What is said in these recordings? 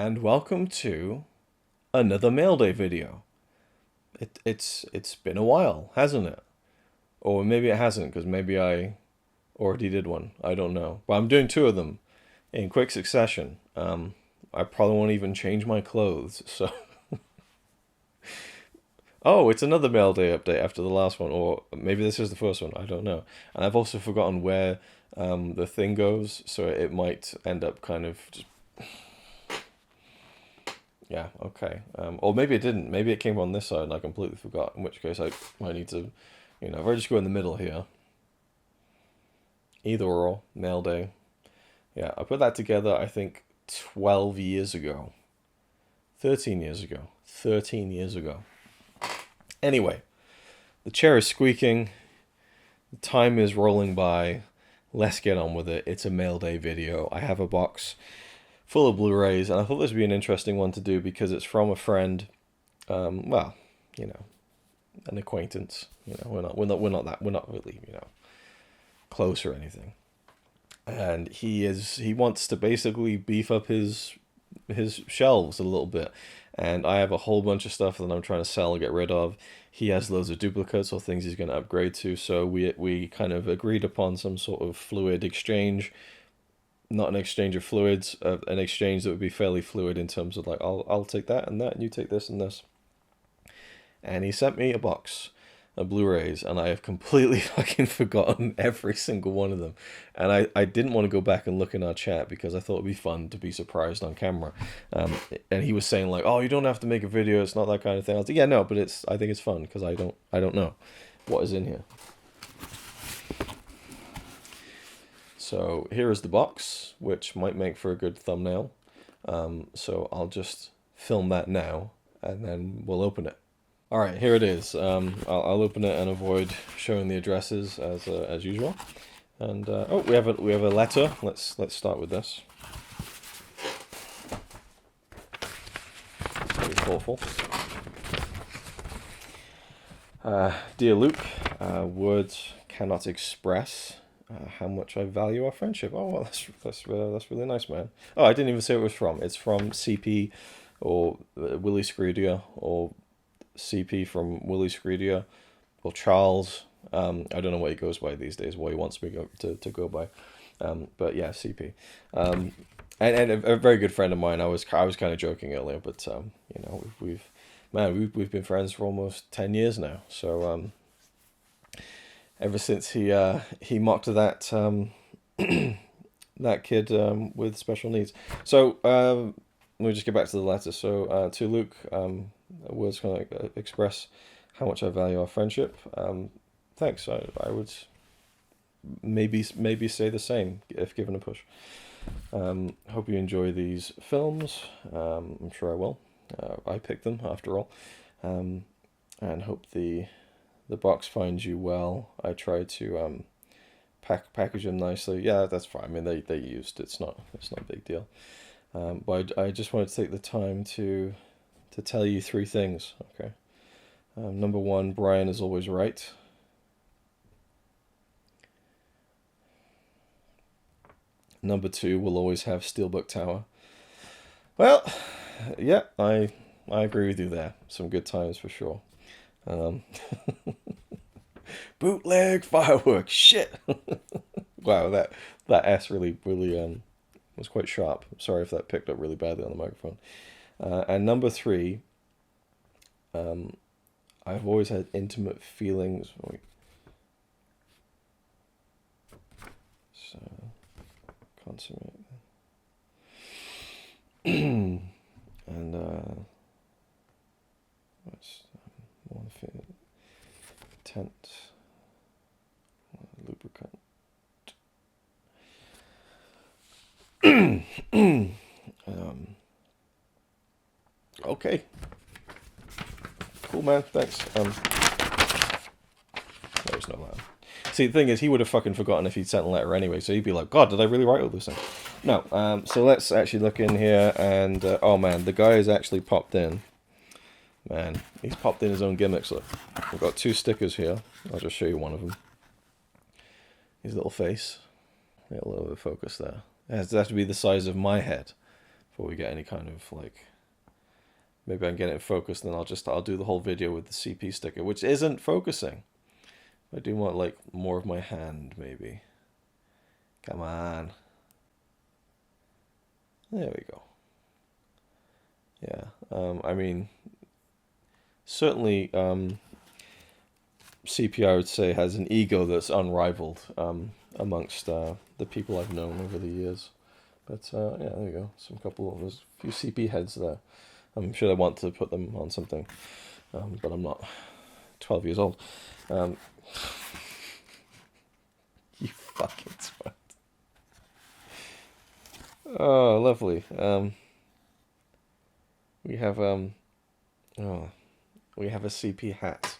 and welcome to another Mail Day video. It's been a while, hasn't it? Or maybe it hasn't, because maybe I already did one. I don't know. But I'm doing two of them in quick succession. I probably won't even change my clothes, so... Oh, it's another Mail Day update after the last one, or maybe this is the first one, I don't know. And I've also forgotten where the thing goes, so it might end up kind of just... Yeah, okay. Or maybe it didn't. Maybe it came on this side and I completely forgot, in which case I need to, if I just go in the middle here. Either or, Mail Day. Yeah, I put that together, I think, 12 years ago. 13 years ago. 13 years ago. Anyway, the chair is squeaking. The time is rolling by. Let's get on with it. It's a Mail Day video. I have a box full of Blu-rays, and I thought this would be an interesting one to do because it's from a friend. Well, an acquaintance. We're not really close or anything. And he wants to basically beef up his shelves a little bit. And I have a whole bunch of stuff that I'm trying to sell and get rid of. He has loads of duplicates or things he's going to upgrade to. So we kind of agreed upon some sort of fluid exchange. Not an exchange of fluids, an exchange that would be fairly fluid in terms of like, I'll take that and that, and you take this and this. And he sent me a box of Blu-rays, and I have completely fucking forgotten every single one of them. And I didn't want to go back and look in our chat because I thought it'd be fun to be surprised on camera. And he was saying like, oh, you don't have to make a video, it's not that kind of thing. I was like, yeah, no, but I think it's fun because I don't know what is in here. So here is the box, which might make for a good thumbnail. So I'll just film that now, and then we'll open it. All right, here it is. I'll open it and avoid showing the addresses as usual. And oh, we have a letter. Let's start with this. It's very thoughtful. Dear Luke, words cannot express how much I value our friendship. Oh, well, that's really nice, man. Oh, I didn't even say where it was from. It's from CP or Wiliscredia, or CP from Wiliscredia, or Charles. I don't know what he goes by these days, what he wants me to go by. But yeah, CP. And a very good friend of mine. I was kind of joking earlier, but we've been friends for almost 10 years now. So ever since he mocked that that kid with special needs. So let me just get back to the letter. So to Luke, words kind of express how much I value our friendship. Thanks. I would maybe say the same if given a push. Hope you enjoy these films. I'm sure I will. I picked them after all. And hope the box finds you well. I tried to package them nicely. Yeah, that's fine. I mean, they used it's not a big deal. But I just wanted to take the time to tell you three things. Okay. Number one, Brian is always right. Number two, we'll always have Steelbook Tower. Well, yeah, I agree with you there. Some good times for sure. Bootleg fireworks, shit. Wow, that S really was quite sharp. Sorry if that picked up really badly on the microphone. And number three, I've always had intimate feelings. Wait. So, consummate. And what's one thing? Tent, lubricant. Okay. Cool, man. Thanks. There's no letter. See, the thing is, he would have fucking forgotten if he'd sent a letter anyway, so he'd be like, God, did I really write all this thing? No. So let's actually look in here, and oh man, the guy has actually popped in. Man, he's popped in his own gimmicks. Look, we've got two stickers here. I'll just show you one of them. His little face. Get a little bit of focus there. It has to be the size of my head before we get any kind of like. Maybe I can get it focused, and then I'll do the whole video with the CP sticker, which isn't focusing. I do want like more of my hand, maybe. Come on. There we go. Yeah. I mean, certainly, CP, I would say, has an ego that's unrivaled amongst the people I've known over the years. But yeah, there you go. There's a few CP heads there. I'm sure I want to put them on something, but I'm not 12 years old. You fucking smart. Oh, lovely. We have a CP hat.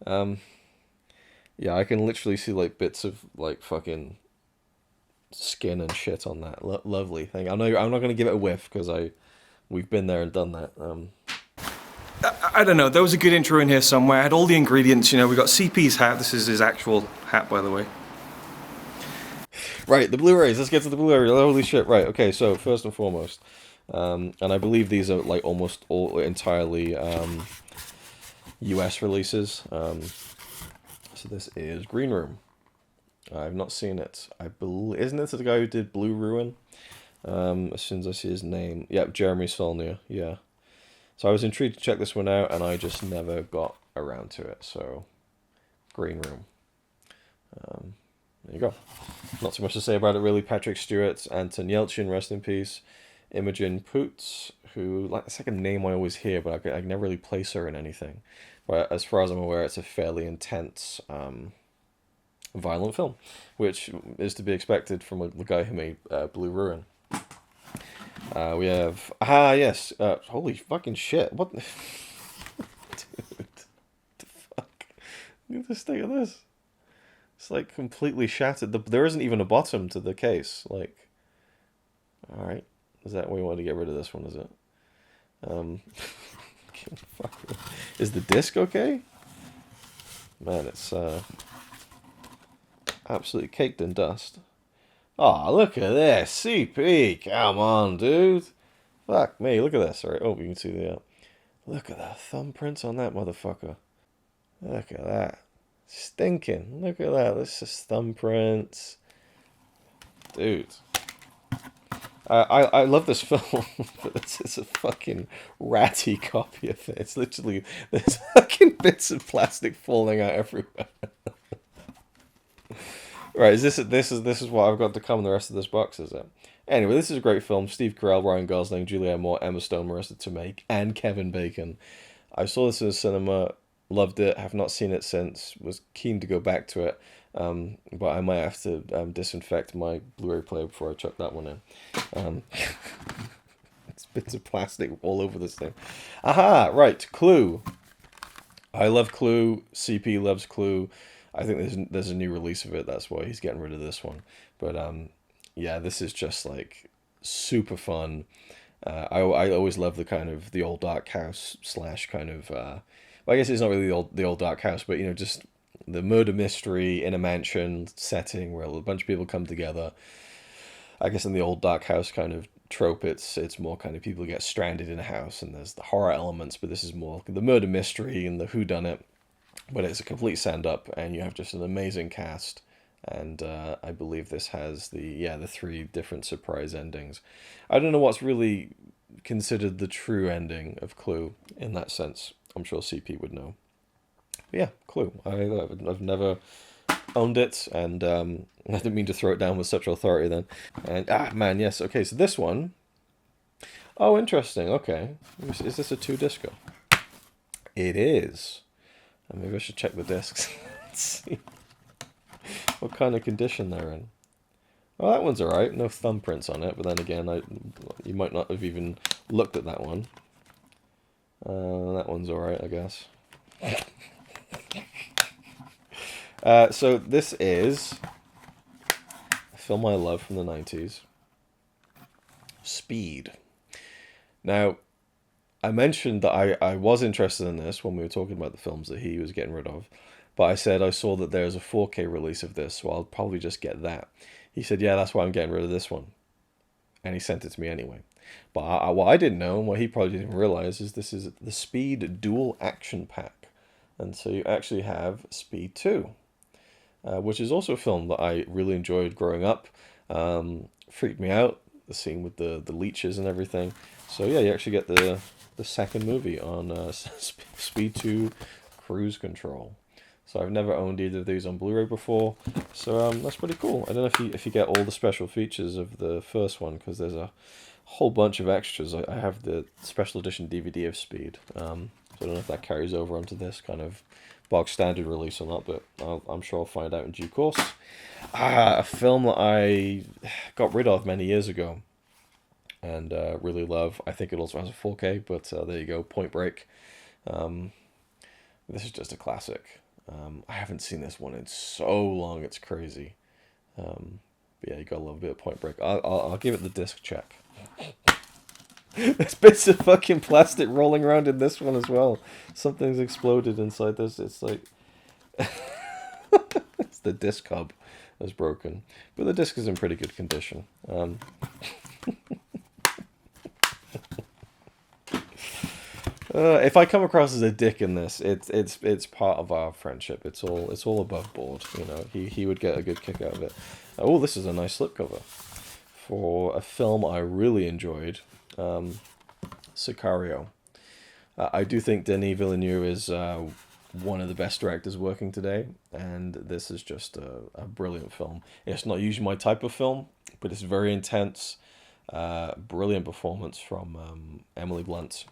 Yeah, I can literally see like bits of like fucking skin and shit on that. Lovely thing. I'm not gonna give it a whiff because we've been there and done that. I don't know, there was a good intro in here somewhere. I had all the ingredients, you know. We got CP's hat. This is his actual hat, by the way. Right, the Blu-rays. Let's get to the Blu-ray. Holy shit! Right, okay. So first and foremost, and I believe these are like almost all entirely U.S. releases. So this is Green Room. I've not seen it. I believe, isn't it the guy who did Blue Ruin? As soon as I see his name, yep, Jeremy Saulnier. Yeah. So I was intrigued to check this one out, and I just never got around to it. So, Green Room. There you go. Not too much to say about it, really. Patrick Stewart, Anton Yelchin, rest in peace. Imogen Poots, who, like, it's like a name I always hear, but I can never really place her in anything. But as far as I'm aware, it's a fairly intense, violent film, which is to be expected from the guy who made Blue Ruin. We have yes. Holy fucking shit! What, dude? The fuck? Look at this thing of this. It's like completely shattered. There isn't even a bottom to the case. Like, all right, is that why you want to get rid of this one? Is it? Fuck. Is the disc okay? Man, it's absolutely caked in dust. Oh, look at this. CP. Come on, dude. Fuck me. Look at this. All right. Oh, you can see the... look at the thumbprints on that motherfucker. Look at that. Stinking. Look at that. This is thumbprints. Dude. I love this film, but it's a fucking ratty copy of it. It's literally... there's fucking bits of plastic falling out everywhere. Right, this is what I've got to come in the rest of this box, is it? Anyway, this is a great film. Steve Carell, Ryan Gosling, Julianne Moore, Emma Stone, Marissa Tomei, and Kevin Bacon. I saw this in the cinema, loved it, have not seen it since, was keen to go back to it, but I might have to disinfect my Blu-ray player before I chuck that one in. It's bits of plastic all over this thing. Aha, right, Clue. I love Clue, CP loves Clue. I think there's a new release of it. That's why he's getting rid of this one. But yeah, this is just like super fun. I always love the old dark house slash kind of. Well, I guess it's not really the old dark house, but you know, just the murder mystery in a mansion setting where a bunch of people come together. I guess in the old dark house kind of trope, it's more kind of people get stranded in a house and there's the horror elements, but this is more the murder mystery and the whodunit. But it's a complete stand-up, and you have just an amazing cast. And I believe this has the 3 different surprise endings. I don't know what's really considered the true ending of Clue in that sense. I'm sure CP would know. But yeah, Clue. I've never owned it, and I didn't mean to throw it down with such authority then. And man, yes. Okay, so this one. Oh, interesting. Okay, is this a 2-disco? It is. Maybe I should check the discs. Let's see what kind of condition they're in. Oh, that one's alright. No thumbprints on it. But then again, you might not have even looked at that one. That one's alright, I guess. So this is a film I love from the 90s. Speed. Now, I mentioned that I was interested in this when we were talking about the films that he was getting rid of, but I said I saw that there's a 4K release of this, so I'll probably just get that. He said, yeah, that's why I'm getting rid of this one. And he sent it to me anyway. But what I didn't know, and what he probably didn't realize, is this is the Speed Dual Action Pack. And so you actually have Speed 2, which is also a film that I really enjoyed growing up. Freaked me out, the scene with the leeches and everything. So yeah, you actually get the second movie on Speed 2 Cruise Control. So I've never owned either of these on Blu-ray before, so that's pretty cool. I don't know if you get all the special features of the first one, because there's a whole bunch of extras. I have the special edition DVD of Speed, so I don't know if that carries over onto this kind of box standard release or not, but I'm sure I'll find out in due course. A film that I got rid of many years ago and really love. I think it also has a 4K, but there you go, Point Break. This is just a classic. I haven't seen this one in so long, it's crazy. But yeah, you gotta love a bit of Point Break. I'll give it the disc check. There's bits of fucking plastic rolling around in this one as well. Something's exploded inside this. It's like it's the disc hub is broken, but the disc is in pretty good condition. If I come across as a dick in this, it's part of our friendship. It's all above board. You know, he would get a good kick out of it. Oh, this is a nice slipcover for a film I really enjoyed, Sicario. I do think Denis Villeneuve is one of the best directors working today, and this is just a brilliant film. It's not usually my type of film, but it's very intense. Brilliant performance from Emily Blunt.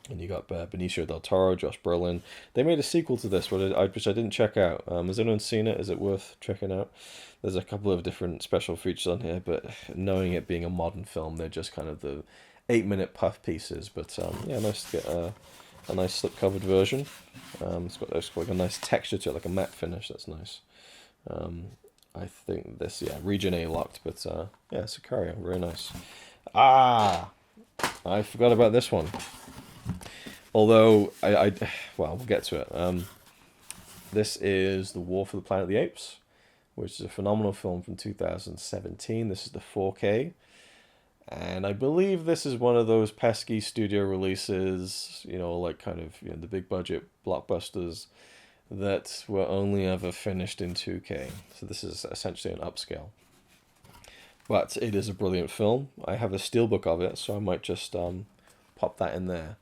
And you got Benicio del Toro, Josh Brolin. They made a sequel to this, which I didn't check out. Has anyone seen it? Is it worth checking out? There's a couple of different special features on here, but knowing it being a modern film, they're just kind of the 8-minute puff pieces. But yeah, nice to get a nice slip-covered version. It's got like a nice texture to it, like a matte finish. That's nice. I think this, yeah, region A locked, but yeah, Sicario, very nice. I forgot about this one. Although, well, we'll get to it. This is The War for the Planet of the Apes, which is a phenomenal film from 2017. This is the 4K. And I believe this is one of those pesky studio releases, you know, like kind of, you know, the big budget blockbusters that were only ever finished in 2K. So this is essentially an upscale. But it is a brilliant film. I have a steelbook of it, so I might just pop that in there.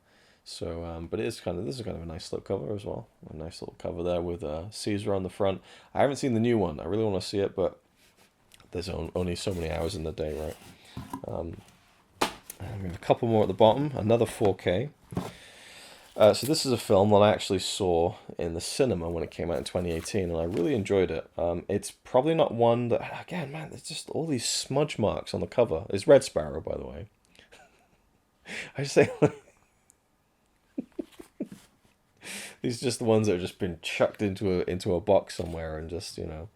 So, but this is kind of a nice slipcover as well. A nice little cover there with Caesar on the front. I haven't seen the new one. I really want to see it, but there's only so many hours in the day, right? And we have a couple more at the bottom. Another 4K. So this is a film that I actually saw in the cinema when it came out in 2018, and I really enjoyed it. It's probably not one that, again, man, there's just all these smudge marks on the cover. It's Red Sparrow, by the way. I just say, these are just the ones that have just been chucked into a box somewhere, and just, you know,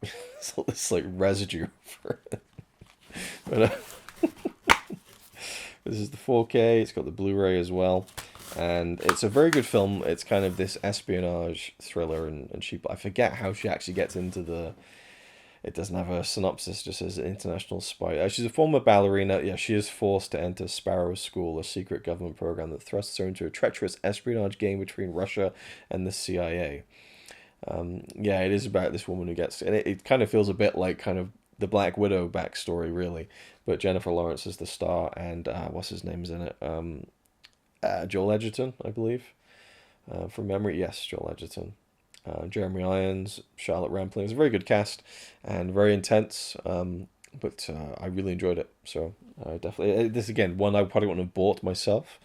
it's all this like residue for it. But this is the 4K. It's got the Blu-ray as well, and it's a very good film. It's kind of this espionage thriller, and I forget how she actually gets into the. It doesn't have a synopsis, just says international spy. She's a former ballerina. Yeah, she is forced to enter Sparrow School, a secret government program that thrusts her into a treacherous espionage game between Russia and the CIA. Yeah, it is about this woman who gets, and it kind of feels a bit like kind of the Black Widow backstory, really. But Jennifer Lawrence is the star, and what's his name's in it? Joel Edgerton, I believe. From memory, yes, Joel Edgerton. Jeremy Irons, Charlotte Rampling. It's a very good cast and very intense, but I really enjoyed it. So definitely, this again, one I probably wouldn't have bought myself,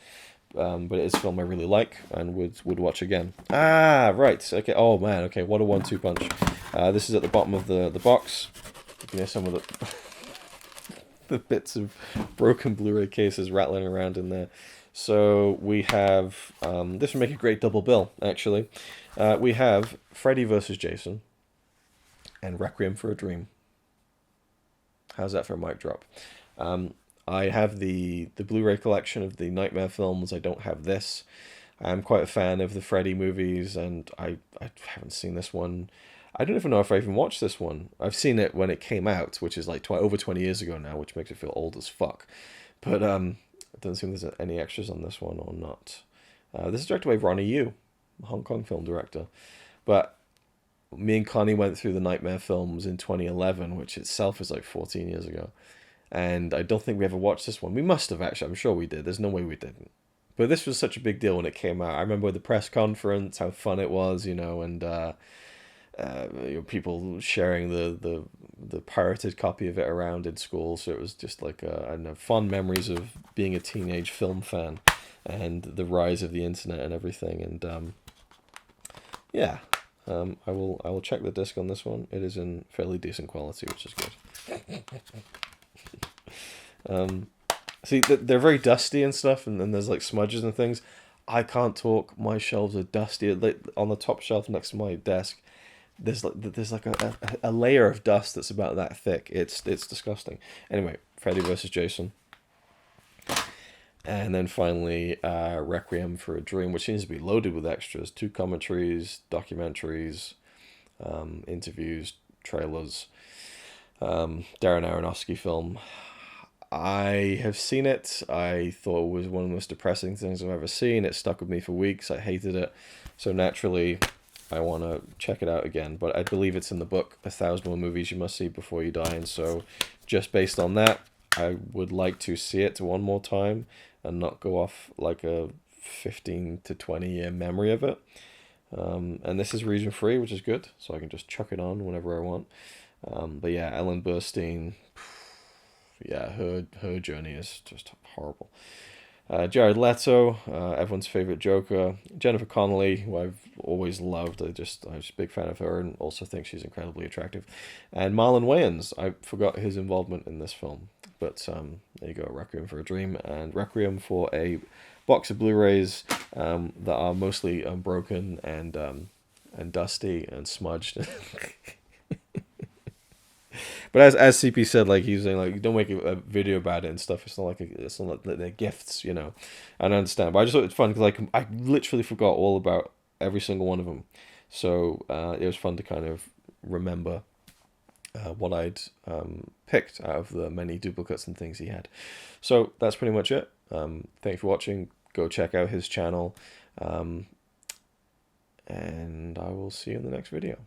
but it is a film I really like and would watch again. Right, okay. Oh man, okay. What a 1-2 punch. This is at the bottom of the box. You can hear some of the bits of broken Blu-ray cases rattling around in there. So we have, this would make a great double bill, actually. We have Freddy vs. Jason and Requiem for a Dream. How's that for a mic drop? I have the Blu-ray collection of the Nightmare films. I don't have this. I'm quite a fan of the Freddy movies, and I haven't seen this one. I don't even know if I even watched this one. I've seen it when it came out, which is like over 20 years ago now, which makes it feel old as fuck. But it doesn't seem there's any extras on this one or not. This is directed by Ronnie Yu, a Hong Kong film director. But me and Connie went through the Nightmare films in 2011, which itself is like 14 years ago. And I don't think we ever watched this one. We must have, actually. I'm sure we did. There's no way we didn't. But this was such a big deal when it came out. I remember the press conference, how fun it was, and people sharing the pirated copy of it around in school. So it was just like I don't know, fond memories of being a teenage film fan, and the rise of the internet and everything. And yeah, I will check the disc on this one. It is in fairly decent quality, which is good. See, they're very dusty and stuff, and then there's like smudges and things. I can't talk. My shelves are dusty. On the top shelf next to my desk, there's like a layer of dust that's about that thick. It's disgusting. Anyway, Freddy vs. Jason. And then finally, Requiem for a Dream, which seems to be loaded with extras. 2 commentaries, documentaries, interviews, trailers. Darren Aronofsky film. I have seen it. I thought it was one of the most depressing things I've ever seen. It stuck with me for weeks. I hated it. So naturally, I want to check it out again. But I believe it's in the book, 1,000 More Movies You Must See Before You Die. And so just based on that, I would like to see it one more time and not go off like a 15 to 20 year memory of it. And this is region free, which is good. So I can just chuck it on whenever I want. But yeah, Ellen Burstyn... yeah, her journey is just horrible. Jared Leto, everyone's favorite Joker. Jennifer Connelly, who I've always loved. I'm just a big fan of her, and also think she's incredibly attractive. And Marlon Wayans, I forgot his involvement in this film, but there you go. Requiem for a Dream and Requiem for a Box of Blu-rays that are mostly broken and dusty and smudged. But as CP said, like he was saying, like don't make a video about it and stuff. It's not like they're gifts, I don't understand, but I just thought it's fun because I literally forgot all about every single one of them. So it was fun to kind of remember what I'd picked out of the many duplicates and things he had. So that's pretty much it. Thanks for watching. Go check out his channel, and I will see you in the next video.